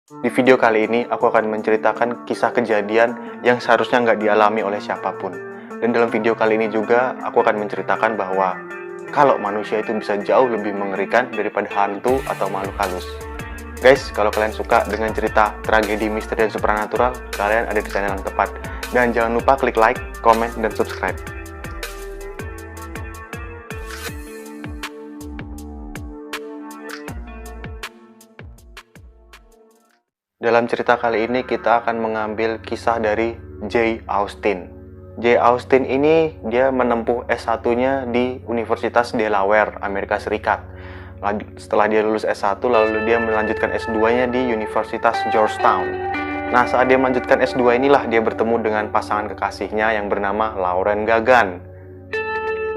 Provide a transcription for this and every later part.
Di video kali ini, aku akan menceritakan kisah kejadian yang seharusnya nggak dialami oleh siapapun. Dan dalam video kali ini juga, aku akan menceritakan bahwa kalau manusia itu bisa jauh lebih mengerikan daripada hantu atau makhluk halus. Guys, kalau kalian suka dengan cerita tragedi misteri dan supernatural, kalian ada di channel yang tepat. Dan jangan lupa klik like, comment, dan subscribe. Dalam cerita kali ini kita akan mengambil kisah dari Jay Austin. Jay Austin ini dia menempuh S1-nya di Universitas Delaware, Amerika Serikat. Setelah dia lulus S1, lalu dia melanjutkan S2-nya di Universitas Georgetown. Nah, saat dia melanjutkan S2 inilah dia bertemu dengan pasangan kekasihnya yang bernama Lauren Gagan.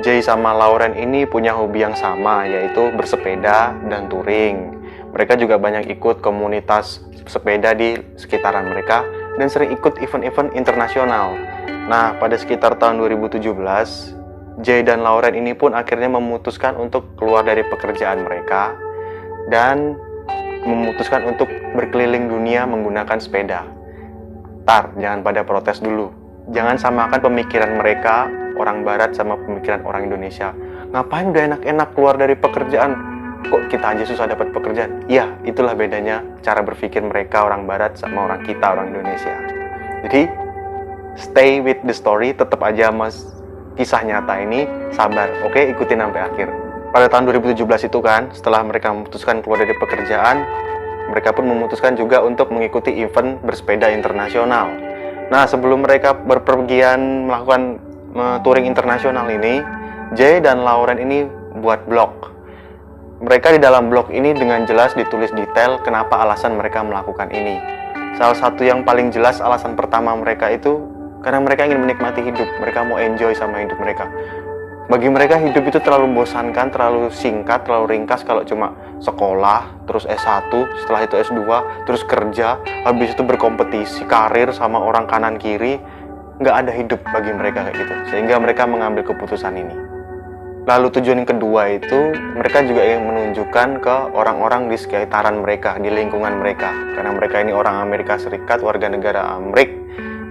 Jay sama Lauren ini punya hobi yang sama, yaitu bersepeda dan touring. Mereka juga banyak ikut komunitas sepeda di sekitaran mereka dan sering ikut event-event internasional. Nah, pada sekitar tahun 2017, Jay dan Lauren ini pun akhirnya memutuskan untuk keluar dari pekerjaan mereka dan memutuskan untuk berkeliling dunia menggunakan sepeda. Jangan pada protes dulu. Jangan samakan pemikiran mereka, orang barat, sama pemikiran orang Indonesia. Ngapain udah enak-enak keluar dari pekerjaan? Kok kita aja susah dapat pekerjaan? Iya, itulah bedanya cara berpikir mereka orang barat sama orang kita orang Indonesia. Jadi, stay with the story, tetap aja mas kisah nyata ini, sabar, oke? Ikutin sampai akhir. Pada tahun 2017 itu kan, setelah mereka memutuskan keluar dari pekerjaan, mereka pun memutuskan juga untuk mengikuti event bersepeda internasional. Nah, sebelum mereka berpergian melakukan touring internasional ini, Jay dan Lauren ini buat blog. Mereka di dalam blog ini dengan jelas ditulis detail kenapa alasan mereka melakukan ini. Salah satu yang paling jelas alasan pertama mereka itu karena mereka ingin menikmati hidup. Mereka mau enjoy sama hidup mereka. Bagi mereka hidup itu terlalu membosankan, terlalu singkat, terlalu ringkas kalau cuma sekolah, terus S1, setelah itu S2, terus kerja, habis itu berkompetisi karir sama orang kanan kiri. Nggak ada hidup bagi mereka kayak gitu. Sehingga mereka mengambil keputusan ini. Lalu tujuan yang kedua itu, mereka juga ingin menunjukkan ke orang-orang di sekitaran mereka, di lingkungan mereka. Karena mereka ini orang Amerika Serikat, warga negara Amerika.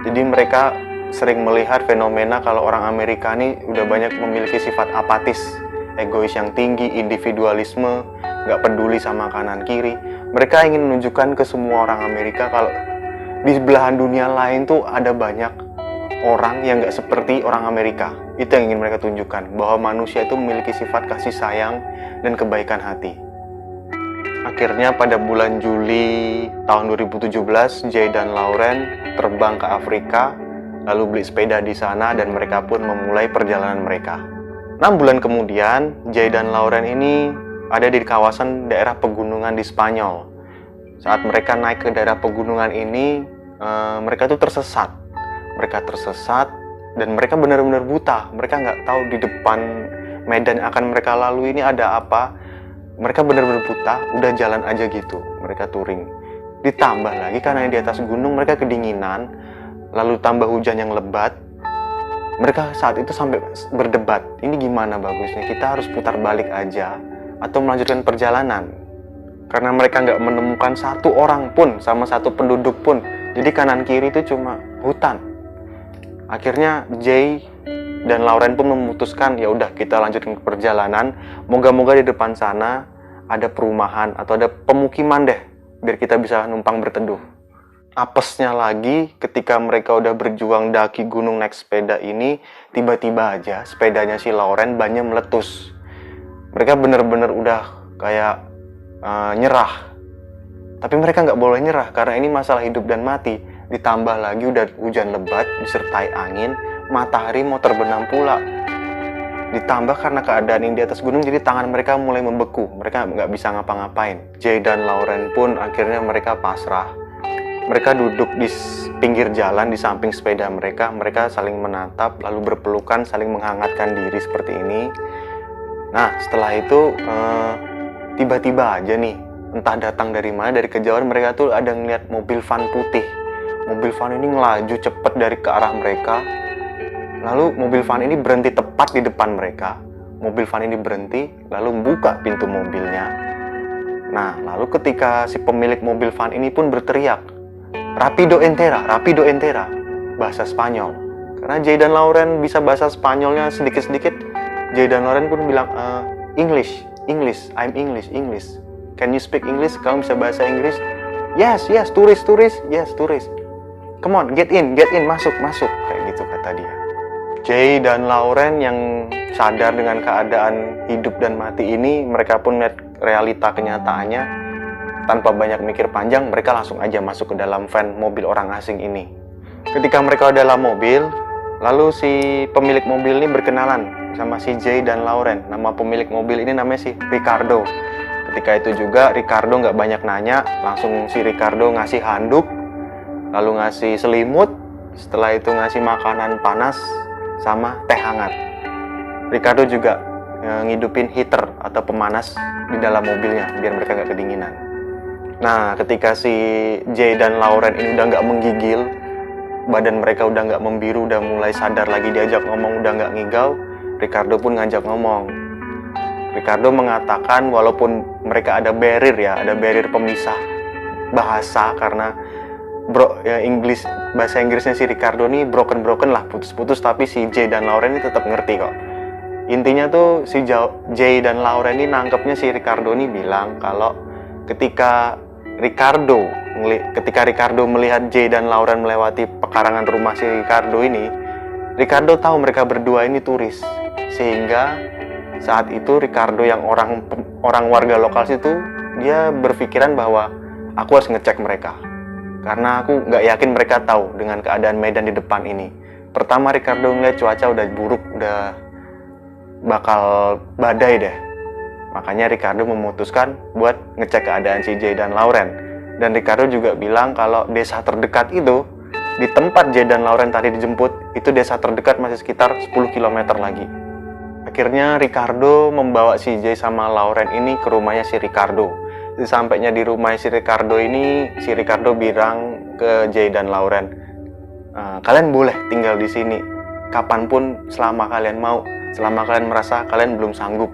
Jadi mereka sering melihat fenomena kalau orang Amerika ini udah banyak memiliki sifat apatis, egois yang tinggi, individualisme, nggak peduli sama kanan kiri. Mereka ingin menunjukkan ke semua orang Amerika kalau di belahan dunia lain tuh ada banyak orang yang nggak seperti orang Amerika. Itu yang ingin mereka tunjukkan, bahwa manusia itu memiliki sifat kasih sayang dan kebaikan hati. Akhirnya pada bulan Juli tahun 2017, Jay dan Lauren terbang ke Afrika, lalu beli sepeda di sana dan mereka pun memulai perjalanan mereka. 6 bulan kemudian, Jay dan Lauren ini ada di kawasan daerah pegunungan di Spanyol. Saat mereka naik ke daerah pegunungan ini, mereka tuh tersesat. Mereka tersesat dan mereka benar-benar buta. Mereka nggak tahu di depan medan yang akan mereka lalui ini ada apa. Mereka benar-benar buta, udah jalan aja gitu. Mereka touring. Ditambah lagi karena di atas gunung mereka kedinginan, lalu tambah hujan yang lebat. Mereka saat itu sampai berdebat, ini gimana bagusnya, kita harus putar balik aja atau melanjutkan perjalanan. Karena mereka nggak menemukan satu orang pun sama satu penduduk pun. Jadi kanan kiri itu cuma hutan. Akhirnya Jay dan Lauren pun memutuskan, ya udah kita lanjutkan ke perjalanan. Moga-moga di depan sana ada perumahan atau ada pemukiman deh, biar kita bisa numpang berteduh. Apesnya lagi ketika mereka udah berjuang daki gunung naik sepeda ini, tiba-tiba aja sepedanya si Lauren bannya meletus. Mereka bener-bener udah kayak nyerah. Tapi mereka nggak boleh nyerah karena ini masalah hidup dan mati. Ditambah lagi udah hujan lebat disertai angin, matahari mau terbenam pula. Ditambah karena keadaan yang di atas gunung, jadi tangan mereka mulai membeku. Mereka nggak bisa ngapa-ngapain. Jay dan Lauren pun akhirnya mereka pasrah. Mereka duduk di pinggir jalan di samping sepeda mereka. Mereka saling menatap, lalu berpelukan, saling menghangatkan diri seperti ini. Nah, setelah itu tiba-tiba aja nih, entah datang dari mana, dari kejauhan mereka tuh ada ngeliat mobil van putih. Mobil van ini ngelaju cepet dari ke arah mereka. Lalu mobil van ini berhenti tepat di depan mereka. Mobil van ini berhenti, lalu buka pintu mobilnya. Nah, lalu ketika si pemilik mobil van ini pun berteriak, Rapido entera, Rapido entera, bahasa Spanyol. Karena Jay dan Lauren bisa bahasa Spanyolnya sedikit-sedikit, Jay dan Lauren pun bilang, English, I'm English. Can you speak English? Kamu bisa bahasa Inggris? Yes, turis, yes, turis. Come on, get in, masuk, kayak gitu kata dia. Jay dan Lauren yang sadar dengan keadaan hidup dan mati ini, mereka pun melihat realita kenyataannya. Tanpa banyak mikir panjang, mereka langsung aja masuk ke dalam van mobil orang asing ini. Ketika mereka di dalam mobil, lalu si pemilik mobil ini berkenalan sama si Jay dan Lauren. Nama pemilik mobil ini namanya si Ricardo. Ketika itu juga Ricardo nggak banyak nanya, langsung si Ricardo ngasih handuk, lalu ngasih selimut, setelah itu ngasih makanan panas sama teh hangat. Ricardo juga ngidupin heater atau pemanas di dalam mobilnya biar mereka nggak kedinginan. Nah, ketika si Jay dan Lauren ini udah nggak menggigil, badan mereka udah nggak membiru, udah mulai sadar lagi, diajak ngomong udah nggak ngigau, Ricardo pun ngajak ngomong. Ricardo mengatakan walaupun mereka ada barrier pemisah bahasa, karena bahasa Inggrisnya si Ricardo nih broken lah, putus-putus, tapi si Jay dan Lauren ini tetap ngerti kok. Intinya tuh si Jay dan Lauren ini nangkepnya si Ricardo ini bilang kalau ketika Ricardo melihat Jay dan Lauren melewati pekarangan rumah si Ricardo ini, Ricardo tahu mereka berdua ini turis, sehingga saat itu Ricardo yang orang warga lokal situ, dia berpikiran bahwa aku harus ngecek mereka, karena aku nggak yakin mereka tahu dengan keadaan medan di depan ini. Pertama Ricardo ngeliat cuaca udah buruk, udah bakal badai deh. Makanya Ricardo memutuskan buat ngecek keadaan si Jay dan Lauren. Dan Ricardo juga bilang kalau desa terdekat itu, di tempat Jay dan Lauren tadi dijemput, itu desa terdekat masih sekitar 10 km lagi. Akhirnya Ricardo membawa si Jay sama Lauren ini ke rumahnya si Ricardo. Sampainya di rumah si Ricardo ini, si Ricardo bilang ke Jay dan Lauren, kalian boleh tinggal di sini kapanpun selama kalian mau, selama kalian merasa kalian belum sanggup.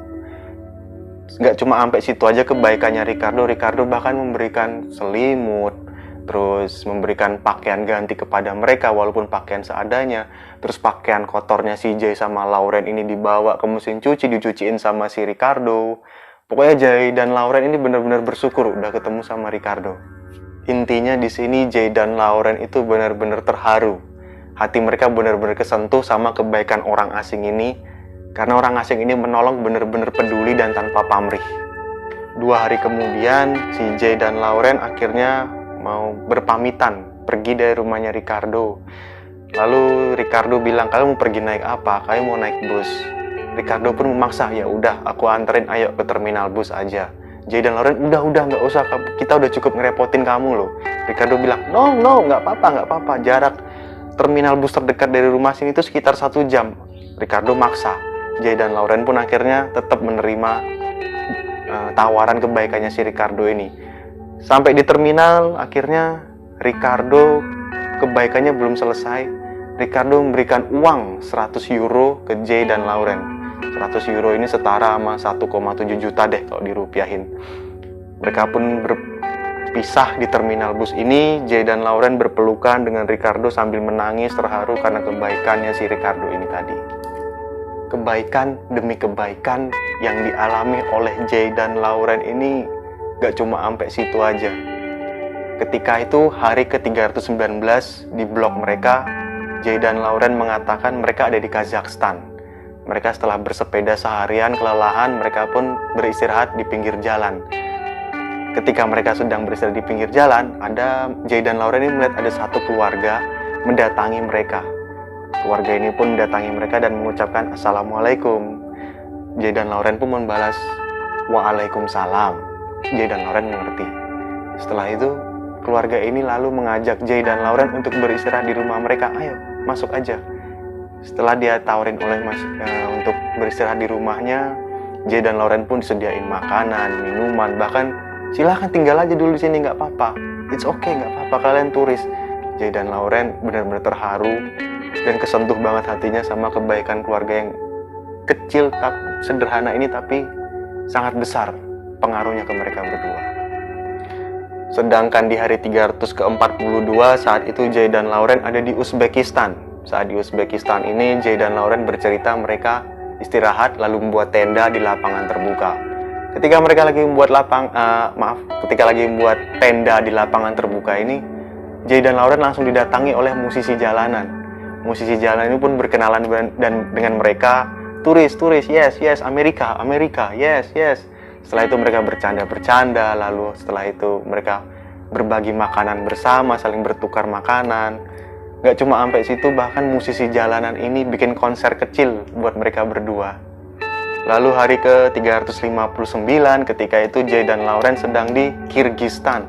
Nggak cuma sampai situ aja kebaikannya Ricardo bahkan memberikan selimut, terus memberikan pakaian ganti kepada mereka walaupun pakaian seadanya, terus pakaian kotornya si Jay sama Lauren ini dibawa ke mesin cuci, dicuciin sama si Ricardo. Pokoknya Jay dan Lauren ini benar-benar bersyukur udah ketemu sama Ricardo. Intinya di sini Jay dan Lauren itu benar-benar terharu. Hati mereka benar-benar kesentuh sama kebaikan orang asing ini, karena orang asing ini menolong benar-benar peduli dan tanpa pamrih. 2 hari kemudian, si Jay dan Lauren akhirnya mau berpamitan pergi dari rumahnya Ricardo. Lalu Ricardo bilang, kalian mau pergi naik apa? Kalian mau naik bus? Ricardo pun memaksa, ya udah aku anterin, ayo ke terminal bus aja. Jay dan Lauren, udah nggak usah, kita udah cukup ngerepotin kamu loh. Ricardo bilang, no nggak apa-apa, jarak terminal bus terdekat dari rumah sini itu sekitar 1 jam. Ricardo maksa. Jay dan Lauren pun akhirnya tetap menerima tawaran kebaikannya si Ricardo ini. Sampai di terminal, akhirnya Ricardo kebaikannya belum selesai. Ricardo memberikan uang 100 euro ke Jay dan Lauren. 100 euro ini setara sama 1,7 juta deh kalau dirupiahin. Mereka pun berpisah di terminal bus ini. Jay dan Lauren berpelukan dengan Ricardo sambil menangis terharu karena kebaikannya si Ricardo ini tadi. Kebaikan demi kebaikan yang dialami oleh Jay dan Lauren ini gak cuma sampai situ aja. Ketika itu hari ke-319 di blog mereka, Jay dan Lauren mengatakan mereka ada di Kazakhstan. Mereka setelah bersepeda seharian kelelahan, mereka pun beristirahat di pinggir jalan. Ketika mereka sedang beristirahat di pinggir jalan, Jay dan Lauren ini melihat ada satu keluarga mendatangi mereka. Keluarga ini pun mendatangi mereka dan mengucapkan Assalamualaikum. Jay dan Lauren pun membalas Waalaikumsalam. Jay dan Lauren mengerti. Setelah itu, keluarga ini lalu mengajak Jay dan Lauren untuk beristirahat di rumah mereka. Ayo, masuk aja. Setelah dia tawarin untuk beristirahat di rumahnya, Jay dan Lauren pun disediain makanan, minuman, bahkan silahkan tinggal aja dulu di sini, nggak apa-apa. It's okay, nggak apa-apa, kalian turis. Jay dan Lauren benar-benar terharu dan kesentuh banget hatinya sama kebaikan keluarga yang kecil, sederhana ini tapi sangat besar. pengaruhnya ke mereka berdua. Sedangkan di hari 300 ke-42 saat itu Jay dan Lauren ada di Uzbekistan. Saat di Uzbekistan ini Jay dan Lauren bercerita mereka istirahat lalu membuat tenda di lapangan terbuka. Ketika mereka lagi membuat tenda di lapangan terbuka ini, Jay dan Lauren langsung didatangi oleh musisi jalanan. Musisi jalanan ini pun berkenalan dengan mereka, turis, yes, Amerika, yes. Setelah itu mereka bercanda, lalu setelah itu mereka berbagi makanan bersama, saling bertukar makanan. Gak cuma sampai situ, bahkan musisi jalanan ini bikin konser kecil buat mereka berdua. Lalu hari ke-359 ketika itu Jay dan Lauren sedang di Kyrgyzstan.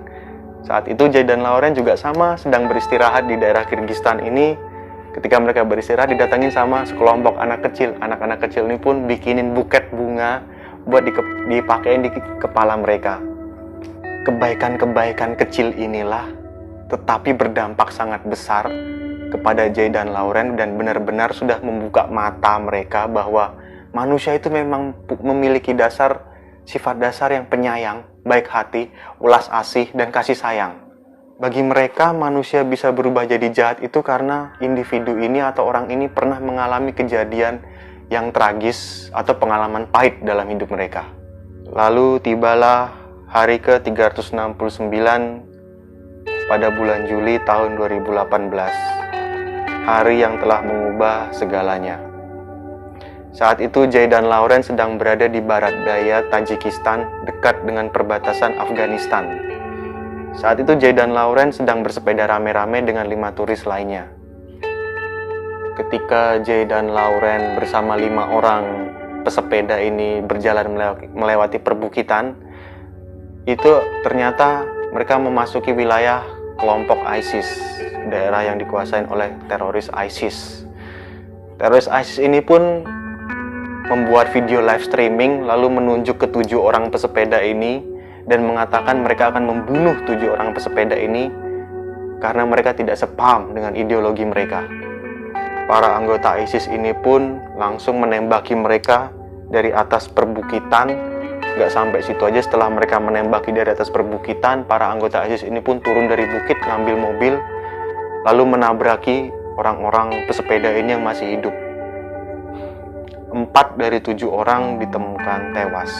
Saat itu Jay dan Lauren juga sama sedang beristirahat di daerah Kyrgyzstan ini. Ketika mereka beristirahat didatangin sama sekelompok anak kecil. Anak-anak kecil ini pun bikinin buket bunga buat dipakein di kepala mereka. Kebaikan-kebaikan kecil inilah tetapi berdampak sangat besar kepada Jay dan Lauren dan benar-benar sudah membuka mata mereka bahwa manusia itu memang memiliki sifat dasar yang penyayang, baik hati, ulas asih, dan kasih sayang. Bagi mereka, manusia bisa berubah jadi jahat itu karena individu ini atau orang ini pernah mengalami kejadian yang tragis atau pengalaman pahit dalam hidup mereka. Lalu tibalah hari ke-369 pada bulan Juli tahun 2018. Hari yang telah mengubah segalanya. Saat itu Jay dan Lauren sedang berada di barat daya Tajikistan dekat dengan perbatasan Afghanistan. Saat itu Jay dan Lauren sedang bersepeda rame-rame dengan 5 turis lainnya. Ketika Jay dan Lauren bersama 5 orang pesepeda ini berjalan melewati perbukitan, itu ternyata mereka memasuki wilayah kelompok ISIS, daerah yang dikuasai oleh teroris ISIS. Teroris ISIS ini pun membuat video live streaming lalu menunjuk ke 7 orang pesepeda ini dan mengatakan mereka akan membunuh 7 orang pesepeda ini karena mereka tidak sepaham dengan ideologi mereka. Para anggota ISIS ini pun langsung menembaki mereka dari atas perbukitan. Gak sampai situ aja, setelah mereka menembaki dari atas perbukitan, para anggota ISIS ini pun turun dari bukit, ngambil mobil, lalu menabraki orang-orang pesepeda ini yang masih hidup. 4 dari 7 orang ditemukan tewas.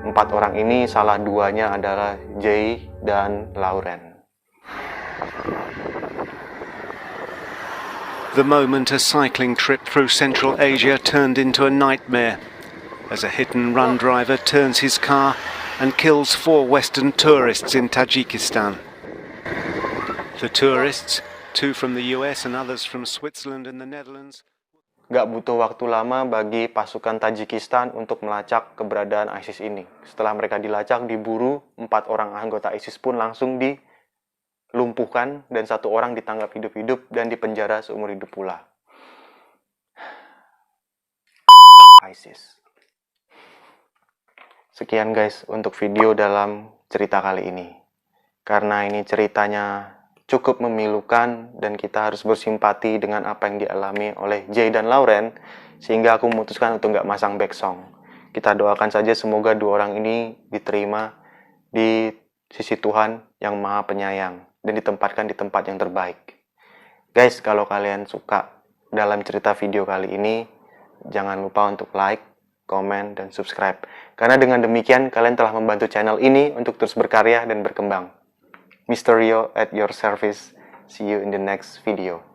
4 orang ini salah 2-nya adalah Jay dan Lauren. The moment a cycling trip through Central Asia turned into a nightmare as a hit-and-run driver turns his car and kills 4 Western tourists in Tajikistan. The tourists, 2 from the US and others from Switzerland and the Netherlands. Gak butuh waktu lama bagi pasukan Tajikistan untuk melacak keberadaan ISIS ini. Setelah mereka dilacak, diburu, 4 orang anggota ISIS pun langsung dilumpuhkan dan 1 orang ditangkap hidup-hidup dan dipenjara seumur hidup pula. ISIS. Sekian guys untuk video dalam cerita kali ini. Karena ini ceritanya cukup memilukan dan kita harus bersimpati dengan apa yang dialami oleh Jay dan Lauren, sehingga aku memutuskan untuk nggak masang back song. Kita doakan saja semoga 2 orang ini diterima di sisi Tuhan yang Maha Penyayang dan ditempatkan di tempat yang terbaik. Guys, kalau kalian suka dalam cerita video kali ini, jangan lupa untuk like, komen, dan subscribe. Karena dengan demikian kalian telah membantu channel ini untuk terus berkarya dan berkembang. Mysterio at your service. See you in the next video.